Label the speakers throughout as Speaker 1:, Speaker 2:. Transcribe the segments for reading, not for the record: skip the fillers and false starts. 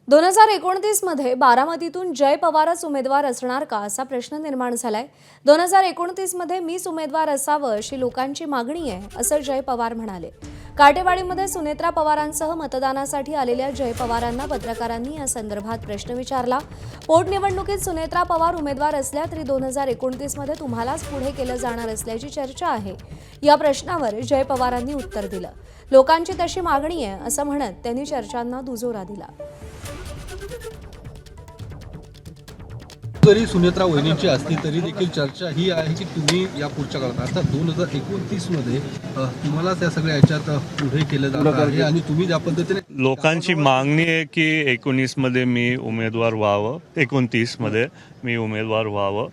Speaker 1: 2029 मध्ये बारामतीतून जय पवारच उमेदवार असणार का असा प्रश्न निर्माण झालाय। 2029 मध्ये मीच उमेदवार असावं अशी लोकांची मागणी आहे असं जय पवार म्हणाले। काटेवाडीमध्ये सुनेत्रा पवारांसह मतदानासाठी आलेल्या जय पवारांना पत्रकारांनी या संदर्भात प्रश्न विचारला। पोटनिवडणुकीत सुनेत्रा पवार उमेदवार असल्या तरी 2029 मध्ये तुम्हालाच पुढे केलं जाणार असल्याची चर्चा आहे। या प्रश्नावर जय पवारांनी उत्तर दिलं। लोकांची तशी मागणी आहे असं म्हणत त्यांनी चर्चांना दुजोरा दिला।
Speaker 2: जरी सुनेत्रा वहिनींची असली तरी देखील चर्चा ही आहे की तुम्ही या पुढच्या काळात आता 2029 मध्ये तुम्हाला त्या सगळ्या याच्यात पुढे केलं जाणार आहे आणि तुम्ही ज्या पद्धतीने
Speaker 3: लोकांची मागणी आहे की 19 मध्ये मी उमेदवार व्हावं, 29 मध्ये मी उमेदवार व्हावं,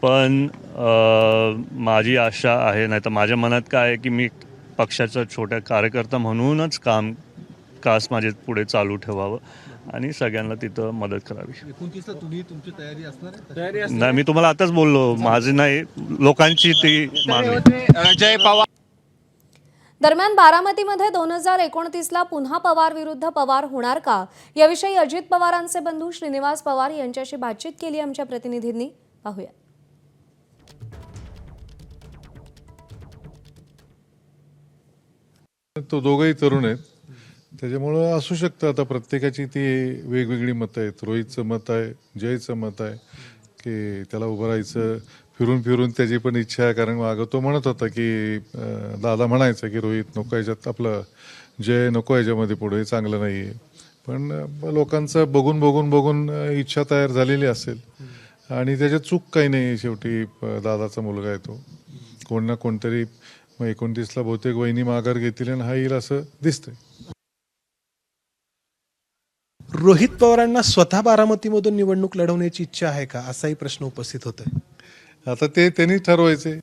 Speaker 3: पण माझी आशा आहे, नाही तर माझ्या मनात काय आहे की मी पक्षाचा छोटा कार्यकर्ता म्हणूनच कास माझे पुढे चालू ठेवावं आणि सगळ्यांना तिथं मदत करावी।
Speaker 2: 29 ला तुम्ही तुमची तयारी असणार आहे?
Speaker 3: नाही, मी तुम्हाला आताच बोललो, माझी नाही, लोकांची ती मागणी।
Speaker 4: जय पवार
Speaker 1: दरम्यान बारामतीमध्ये 2029 ला पुन्हा पवार विरुद्ध पवार होणार का याविषयी अजित पवारांचे बंधू श्रीनिवास पवार यांच्याशी बातचीत केली आमच्या प्रतिनिधींनी। पाहूया।
Speaker 5: तो दोघंही तरुण आहेत, त्याच्यामुळं असू शकतं। आता प्रत्येकाची ती वेगवेगळी मतं आहेत। रोहितचं मत आहे, जयचं मत आहे की त्याला उभं राहायचं, फिरून फिरून त्याची पण इच्छा आहे। कारण मागं तो म्हणत होता की दादा म्हणायचं की रोहित नको याच्यात, आपलं जय नको याच्यामध्ये, पुढे चांगलं नाही आहे। पण लोकांचं बघून बघून बघून इच्छा तयार झालेली असेल आणि त्याच्यात चूक काही नाही। शेवटी दादाचा मुलगा आहे तो, कोण ना कोणतरी 29 ला बहुतेक वहिनी माघार घेतील आणि हा येईल असं दिसतंय।
Speaker 4: रोहित पवारांना स्वतः बारामतीमधून निवडणूक लढवण्याची इच्छा आहे का असाही प्रश्न उपस्थित होतोय।
Speaker 5: आता ते त्यांनी ठरवायचे,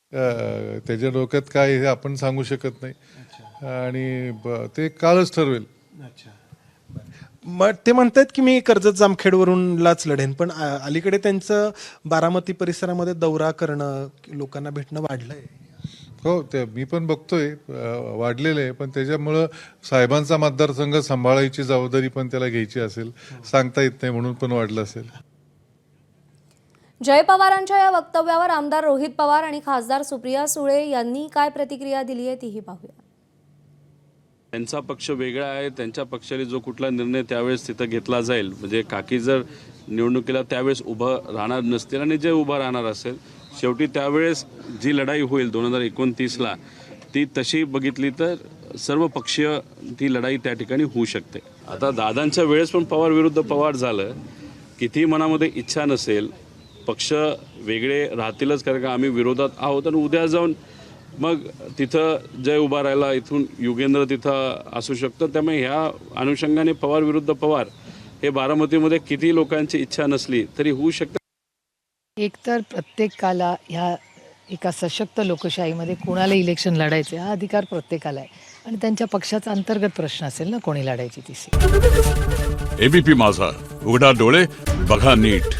Speaker 5: त्याच्या डोक्यात काय हे आपण सांगू शकत नाही आणि ते कालच ठरवेल।
Speaker 4: मग ते म्हणतात की मी कर्जत जामखेडवरूनच लढेन, पण अलीकडे त्यांचं बारामती परिसरामध्ये दौरा करणं, लोकांना भेटणं वाढलंय।
Speaker 5: हो, ते मी पण बघतोय वाढलेलं आहे, पण त्याच्यामुळं साहेबांचा मतदारसंघ सांभाळायची जबाबदारी पण त्याला घ्यायची असेल, सांगता येत नाही म्हणून पण वाढलं असेल।
Speaker 1: जय पवारांच्या या वक्तव्यावर आमदार रोहित पवार आणि खासदार सुप्रिया सुळे यांनी काय प्रतिक्रिया दिली आहे तीही पाहूया।
Speaker 6: त्यांचा पक्ष वेगळा आहे, त्यांच्या पक्षाने जो कुठला निर्णय त्यावेळेस तिथं घेतला जाईल, म्हणजे काकी जर निवडणुकीला त्यावेळेस उभं राहणार नसतील आणि जे उभं राहणार असेल, शेवटी त्यावेळेस जी लढाई होईल 2029 ला, ती तशी बघितली तर सर्व पक्षीय ती लढाई त्या ठिकाणी होऊ शकते। आता दादांच्या वेळेस पण पवार विरुद्ध पवार झालं, किती मनामध्ये इच्छा नसेल, पक्ष वेगळे राहतीलच, कारण का आम्ही विरोधात आहोत आणि उद्या जाऊन मग तिथं जय उभा राहिला, इथून युगेंद्र तिथं असू शकतं। त्यामुळे ह्या अनुषंगाने पवार विरुद्ध पवार हे बारामतीमध्ये किती लोकांची इच्छा नसली तरी होऊ शकतं।
Speaker 7: एकतर प्रत्येकाला ह्या एका सशक्त लोकशाहीमध्ये कोणाला इलेक्शन लढायचे हा अधिकार प्रत्येकाला आहे आणि त्यांच्या पक्षाचा अंतर्गत प्रश्न असेल ना कोणी लढायची ती सीट।
Speaker 8: एबीपी माझा, उघडा डोळे बघा नीट।